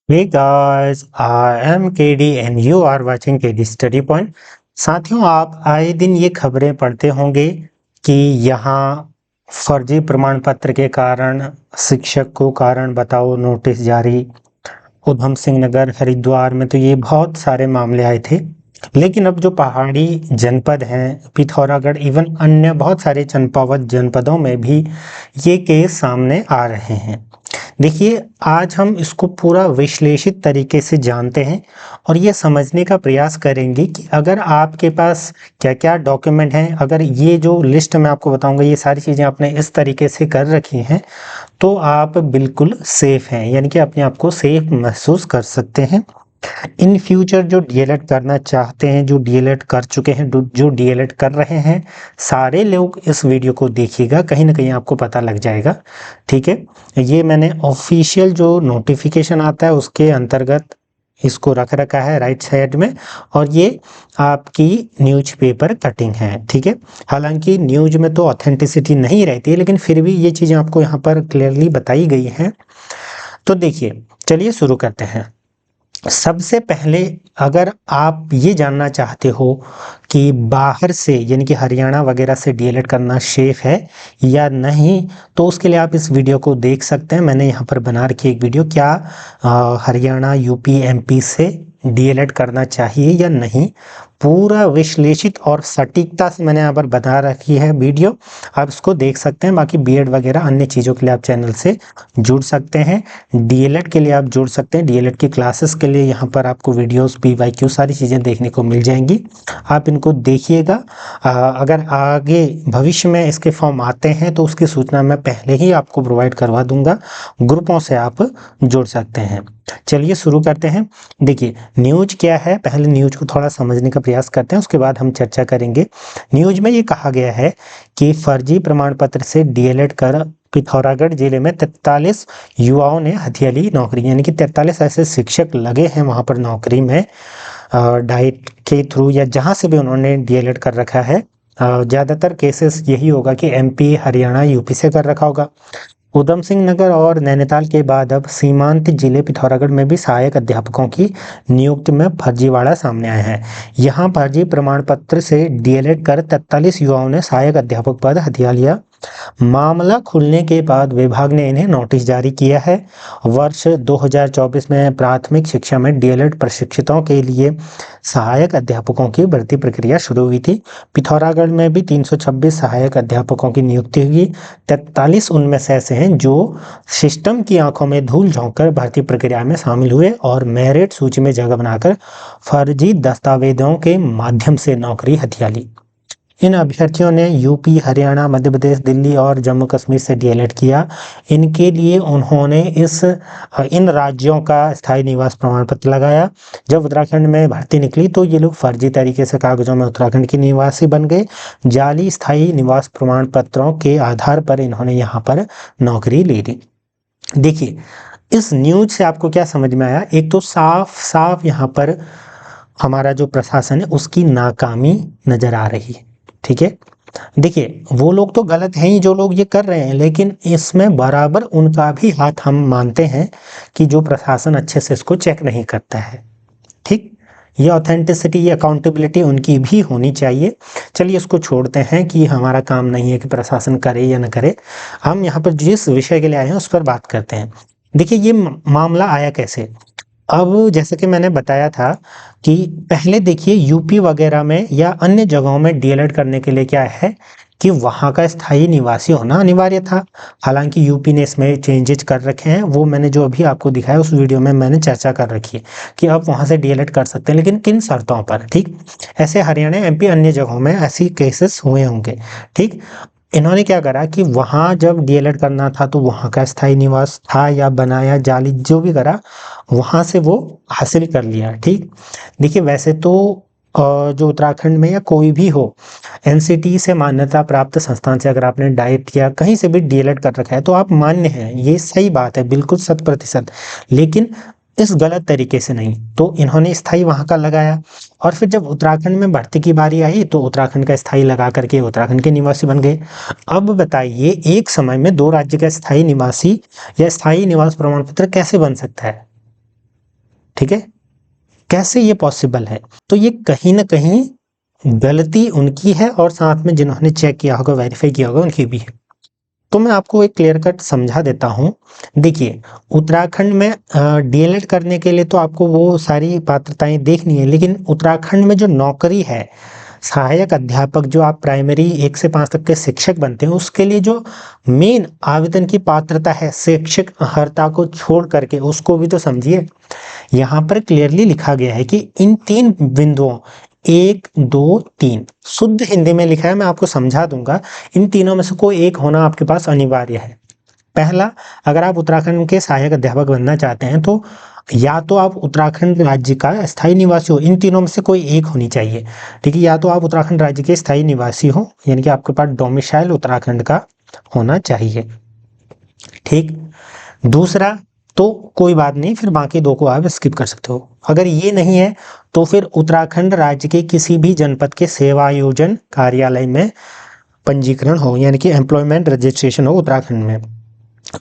Hey guys, I am KD and you are watching KD Study Point। साथियों, आप आए दिन ये खबरें पढ़ते होंगे कि यहाँ फर्जी प्रमाण पत्र के कारण शिक्षक को कारण बताओ नोटिस जारी। उधम सिंह नगर हरिद्वार में तो ये बहुत सारे मामले आए थे। लेकिन अब जो पहाड़ी जनपद हैं, पिथौरागढ़, इवन अन्य बहुत सारे चंपावत जनपदों में भी ये केस सामने आ रहे हैं। देखिए, आज हम इसको पूरा विश्लेषित तरीके से जानते हैं और ये समझने का प्रयास करेंगे कि अगर आपके पास क्या-क्या डॉक्यूमेंट हैं, अगर ये जो लिस्ट मैं आपको बताऊंगा ये सारी चीज़ें आपने इस तरीके से कर रखी हैं, तो आप बिल्कुल सेफ हैं, यानी कि अपने आप को सेफ महसूस कर सकते हैं। इन फ्यूचर जो डीएलएड करना चाहते हैं, जो डीएलएड कर चुके हैं, जो डीएलएड कर रहे हैं, सारे लोग इस वीडियो को देखिएगा, कहीं ना कहीं आपको पता लग जाएगा। ठीक है, ये मैंने ऑफिशियल जो नोटिफिकेशन आता है उसके अंतर्गत इसको रख रखा है राइट साइड में, और ये आपकी न्यूज़पेपर कटिंग है। ठीक है, हालांकि न्यूज में तो ऑथेंटिसिटी नहीं रहती है, लेकिन फिर भी ये चीज़ें आपको यहाँ पर क्लियरली बताई गई हैं। तो देखिए, चलिए शुरू करते हैं। सबसे पहले, अगर आप ये जानना चाहते हो कि बाहर से यानी कि हरियाणा वगैरह से डीएलएड करना सेफ है या नहीं, तो उसके लिए आप इस वीडियो को देख सकते हैं। मैंने यहाँ पर बना रखी एक वीडियो, क्या हरियाणा, यूपी, एमपी से डीएलएड करना चाहिए या नहीं, पूरा विश्लेषित और सटीकता से मैंने यहाँ पर बता रखी है वीडियो। आप इसको देख सकते हैं। बाकी बीएड वगैरह अन्य चीज़ों के लिए आप चैनल से जुड़ सकते हैं, डीएलएड के लिए आप जुड़ सकते हैं, डीएलएड की क्लासेस के लिए यहाँ पर आपको वीडियोस, पीवाईक्यू सारी चीज़ें देखने को मिल जाएंगी। आप इनको देखिएगा। अगर आगे भविष्य में इसके फॉर्म आते हैं तो उसकी सूचना मैं पहले ही आपको प्रोवाइड करवा दूंगा। ग्रुपों से आप जुड़ सकते हैं। चलिए शुरू करते हैं। देखिए, न्यूज क्या है, पहले न्यूज को थोड़ा समझने का प्रयास करते हैं, उसके बाद हम चर्चा करेंगे। न्यूज में ये कहा गया है कि फर्जी प्रमाण पत्र से डीएलएड कर पिथौरागढ़ जिले में 43 युवाओं ने हथिया ली नौकरी, यानी कि 43 ऐसे शिक्षक लगे हैं वहां पर नौकरी में, डाइट के थ्रू या जहां से भी उन्होंने डीएलएड कर रखा है। ज़्यादातर केसेस यही होगा कि एमपी, हरियाणा, यूपी से कर रखा होगा। उधम सिंह नगर और नैनीताल के बाद अब सीमांत जिले पिथौरागढ़ में भी सहायक अध्यापकों की नियुक्ति में फर्जीवाड़ा सामने आया है। यहाँ फर्जी प्रमाण पत्र से डीएलएड कर 43 युवाओं ने सहायक अध्यापक पद हथिया लिया। मामला खुलने के बाद विभाग ने इन्हें नोटिस जारी किया है। वर्ष 2024 में प्राथमिक शिक्षा में डीएलएड प्रशिक्षितों के लिए सहायक अध्यापकों की भर्ती प्रक्रिया शुरू हुई थी। पिथौरागढ़ में भी 326 सहायक अध्यापकों की नियुक्ति हुई। 43 उनमें से ऐसे हैं जो सिस्टम की आंखों में धूल झोंककर भर्ती प्रक्रिया में शामिल हुए और मेरिट सूची में जगह बनाकर फर्जी दस्तावेजों के माध्यम से नौकरी हथिया ली। इन अभ्यर्थियों ने यूपी, हरियाणा, मध्य प्रदेश, दिल्ली और जम्मू कश्मीर से डीएलएड किया। इनके लिए उन्होंने इन राज्यों का स्थायी निवास प्रमाण पत्र लगाया। जब उत्तराखंड में भर्ती निकली तो ये लोग फर्जी तरीके से कागजों में उत्तराखंड के निवासी बन गए। जाली स्थायी निवास प्रमाण पत्रों के आधार पर इन्होंने यहाँ पर नौकरी ले ली। देखिए, इस न्यूज से आपको क्या समझ में आया? एक तो साफ साफ यहाँ पर हमारा जो प्रशासन है उसकी नाकामी नजर आ रही है। ठीक है, देखिए, वो लोग तो गलत हैं ही जो लोग ये कर रहे हैं, लेकिन इसमें बराबर उनका भी हाथ हम मानते हैं कि जो प्रशासन अच्छे से इसको चेक नहीं करता है। ठीक, ये ऑथेंटिसिटी, ये अकाउंटेबिलिटी उनकी भी होनी चाहिए। चलिए, इसको छोड़ते हैं कि हमारा काम नहीं है कि प्रशासन करे या न करे। हम यहाँ पर जिस विषय के लिए आए हैं उस पर बात करते हैं। देखिए, ये मामला आया कैसे। अब जैसे कि मैंने बताया था कि पहले देखिए, यूपी वगैरह में या अन्य जगहों में डीएलएड करने के लिए क्या है कि वहाँ का स्थायी निवासी होना अनिवार्य था। हालांकि यूपी ने इसमें चेंजेस कर रखे हैं, वो मैंने जो अभी आपको दिखाया उस वीडियो में मैंने चर्चा कर रखी है कि आप वहाँ से डीएलएड कर सकते हैं, लेकिन किन शर्तों पर। ठीक, ऐसे हरियाणा, एमपी, अन्य जगहों में ऐसी केसेस हुए होंगे। ठीक, इन्होंने क्या करा कि वहाँ जब डीएलएड करना था तो वहाँ का स्थायी निवास था या बनाया, जाली जो भी करा, वहाँ से वो हासिल कर लिया। ठीक, देखिए, वैसे तो जो उत्तराखंड में या कोई भी हो, एनसीटी से मान्यता प्राप्त संस्थान से अगर आपने डाइट या कहीं से भी डीएलएड कर रखा है तो आप मान्य हैं, ये सही बात है, बिल्कुल 100%। लेकिन इस गलत तरीके से नहीं। तो इन्होंने स्थायी वहां का लगाया, और फिर जब उत्तराखंड में भर्ती की बारी आई तो उत्तराखंड का स्थायी लगा करके उत्तराखंड के निवासी बन गए। अब बताइए, एक समय में दो राज्य का स्थायी निवासी या स्थायी निवास प्रमाण पत्र कैसे बन सकता है? ठीक है, कैसे ये पॉसिबल है? तो ये कहीं ना कहीं गलती उनकी है और साथ में जिन्होंने चेक किया होगा, वेरीफाई किया होगा, उनकी भी है। तो मैं आपको एक क्लियर कट समझा देता हूँ। देखिए, उत्तराखंड में डीएलएड करने के लिए तो आपको वो सारी पात्रताएं देखनी है, लेकिन उत्तराखंड में जो नौकरी है सहायक अध्यापक, जो आप प्राइमरी 1 से 5 तक के शिक्षक बनते हैं, उसके लिए जो मेन आवेदन की पात्रता है शिक्षक अर्हता को छोड़ करके, उसको भी तो समझिए। यहाँ पर क्लियरली लिखा गया है कि इन 3 बिंदुओं 1, 2, 3 शुद्ध हिंदी में लिखा है, मैं आपको समझा दूंगा। इन तीनों में से कोई एक होना आपके पास अनिवार्य है। पहला, अगर आप उत्तराखंड के सहायक अध्यापक बनना चाहते हैं तो या तो आप उत्तराखंड राज्य का स्थायी निवासी हो, इन तीनों में से कोई एक होनी चाहिए। ठीक है, या तो आप उत्तराखंड राज्य के स्थायी निवासी हो, यानी कि आपके पास डोमिसाइल उत्तराखंड का होना चाहिए। ठीक, दूसरा तो कोई बात नहीं, फिर बाकी 2 को आप स्किप कर सकते हो। अगर ये नहीं है तो फिर उत्तराखंड राज्य के किसी भी जनपद के सेवायोजन कार्यालय में पंजीकरण हो, यानी कि एम्प्लॉयमेंट रजिस्ट्रेशन हो उत्तराखंड में।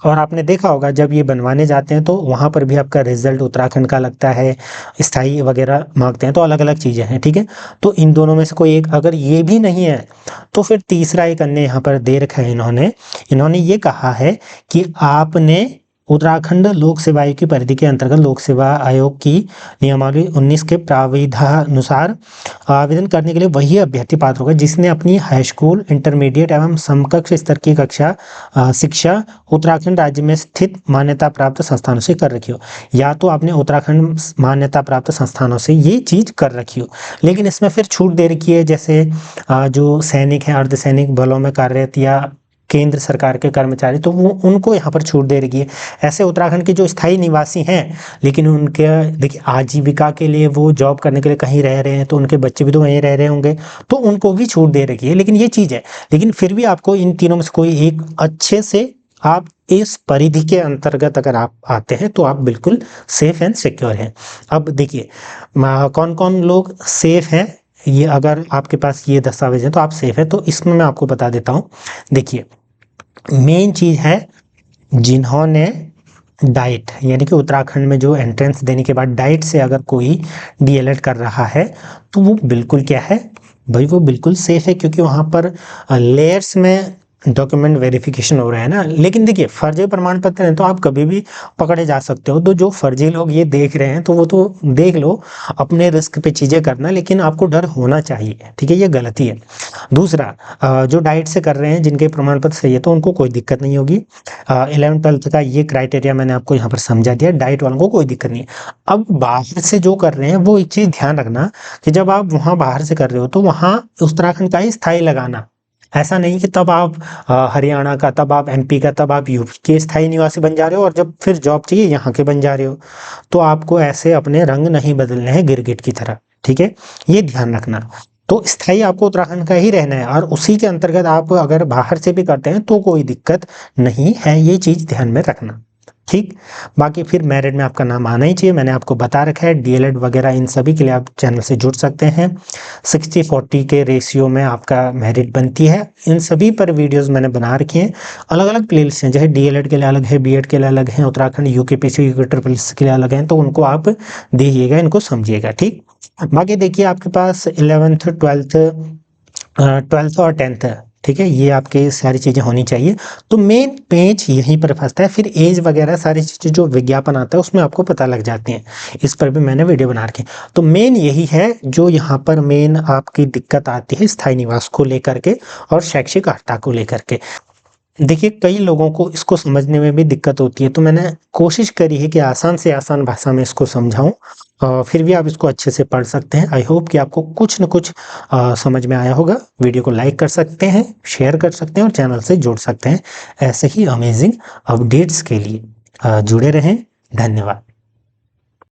और आपने देखा होगा जब ये बनवाने जाते हैं तो वहाँ पर भी आपका रिजल्ट उत्तराखंड का लगता है, स्थायी वगैरह मांगते हैं, तो अलग अलग चीज़ें हैं। ठीक है, तो इन दोनों में से कोई एक, अगर ये भी नहीं है तो फिर तीसरा एक अन्य यहाँ पर दे रखा है इन्होंने ये कहा है कि आपने उत्तराखंड लोक सेवा आयोग की परिधि के अंतर्गत लोक सेवा आयोग की नियमावली 19 के प्राविधानुसार आवेदन करने के लिए वही अभ्यर्थी पात्र होगा जिसने अपनी हाई स्कूल, इंटरमीडिएट एवं समकक्ष स्तर की कक्षा शिक्षा उत्तराखंड राज्य में स्थित मान्यता प्राप्त संस्थानों से कर रखी हो। या तो आपने उत्तराखंड मान्यता प्राप्त संस्थानों से ये चीज कर रखी हो, लेकिन इसमें फिर छूट दे रखी है, जैसे जो सैनिक हैं, अर्धसैनिक बलों में कार्यरत या केंद्र सरकार के कर्मचारी, तो वो उनको यहाँ पर छूट दे रखी है। ऐसे उत्तराखंड के जो स्थायी निवासी हैं, लेकिन उनके देखिए आजीविका के लिए वो जॉब करने के लिए कहीं रह रहे हैं, तो उनके बच्चे भी तो वहीं रह रहे होंगे, तो उनको भी छूट दे रखी है। लेकिन ये चीज़ है, लेकिन फिर भी आपको इन तीनों में से कोई एक अच्छे से, आप इस परिधि के अंतर्गत अगर आप आते हैं तो आप बिल्कुल सेफ एंड सिक्योर हैं। अब देखिए कौन कौन लोग सेफ हैं, ये अगर आपके पास ये दस्तावेज है तो आप सेफ है। तो इसमें मैं आपको बता देता हूँ। देखिए, मेन चीज है जिन्होंने डाइट, यानी कि उत्तराखंड में जो एंट्रेंस देने के बाद डाइट से अगर कोई डीएलएड कर रहा है तो वो बिल्कुल क्या है भाई, वो बिल्कुल सेफ है, क्योंकि वहाँ पर लेयर्स में डॉक्यूमेंट वेरिफिकेशन हो रहा है ना। लेकिन देखिए, फर्जी प्रमाण पत्र है तो आप कभी भी पकड़े जा सकते हो। तो जो फर्जी लोग ये देख रहे हैं तो वो तो देख लो, अपने रिस्क पे चीजें करना, लेकिन आपको डर होना चाहिए। ठीक है, ये गलती है। दूसरा, जो डाइट से कर रहे हैं जिनके प्रमाण पत्र सही है तो उनको कोई दिक्कत नहीं होगी। 11th 12th का ये क्राइटेरिया मैंने आपको यहाँ पर समझा दिया, डाइट वालों को कोई दिक्कत नहीं है। अब बाहर से जो कर रहे हैं वो एक चीज ध्यान रखना कि जब आप वहाँ बाहर से कर रहे हो तो वहाँ उत्तराखंड का ही स्थायी लगाना। ऐसा नहीं कि तब आप हरियाणा का, तब आप एमपी का, तब आप यूपी के स्थायी निवासी बन जा रहे हो और जब फिर जॉब चाहिए यहाँ के बन जा रहे हो। तो आपको ऐसे अपने रंग नहीं बदलने हैं गिरगिट की तरह। ठीक है, ये ध्यान रखना। तो स्थायी आपको उत्तराखंड का ही रहना है, और उसी के अंतर्गत आप अगर बाहर से भी करते हैं तो कोई दिक्कत नहीं है, ये चीज ध्यान में रखना। ठीक, बाकी फिर मेरिट में आपका नाम आना ही चाहिए, मैंने आपको बता रखा है। डीएलएड वगैरह इन सभी के लिए आप चैनल से जुड़ सकते हैं। 60-40 के रेशियो में आपका मेरिट बनती है। इन सभी पर वीडियोस मैंने बना रखी हैं, अलग अलग प्लेलिस्ट हैं, जैसे डीएलएड के लिए अलग है, बीएड के लिए अलग है, उत्तराखंड यूकेपीसी यूके के लिए अलग हैं, तो उनको आप देखिएगा, इनको समझिएगा। ठीक, बाकी देखिए आपके पास 11th 12th और 10th, ठीक है, ये आपके सारी चीजें होनी चाहिए। तो मेन पेज यहीं पर फंसता है, फिर एज वगैरह सारी चीजें जो विज्ञापन आता है उसमें आपको पता लग जाती हैं। इस पर भी मैंने वीडियो बना रखी। तो मेन यही है जो यहाँ पर मेन आपकी दिक्कत आती है, स्थायी निवास को लेकर के और शैक्षिक अर्हता को लेकर के। देखिए, कई लोगों को इसको समझने में भी दिक्कत होती है, तो मैंने कोशिश करी है कि आसान से आसान भाषा में इसको समझाऊं। फिर भी आप इसको अच्छे से पढ़ सकते हैं। आई होप कि आपको कुछ न कुछ समझ में आया होगा। वीडियो को लाइक कर सकते हैं, शेयर कर सकते हैं और चैनल से जुड़ सकते हैं। ऐसे ही अमेजिंग अपडेट्स के लिए जुड़े रहें। धन्यवाद।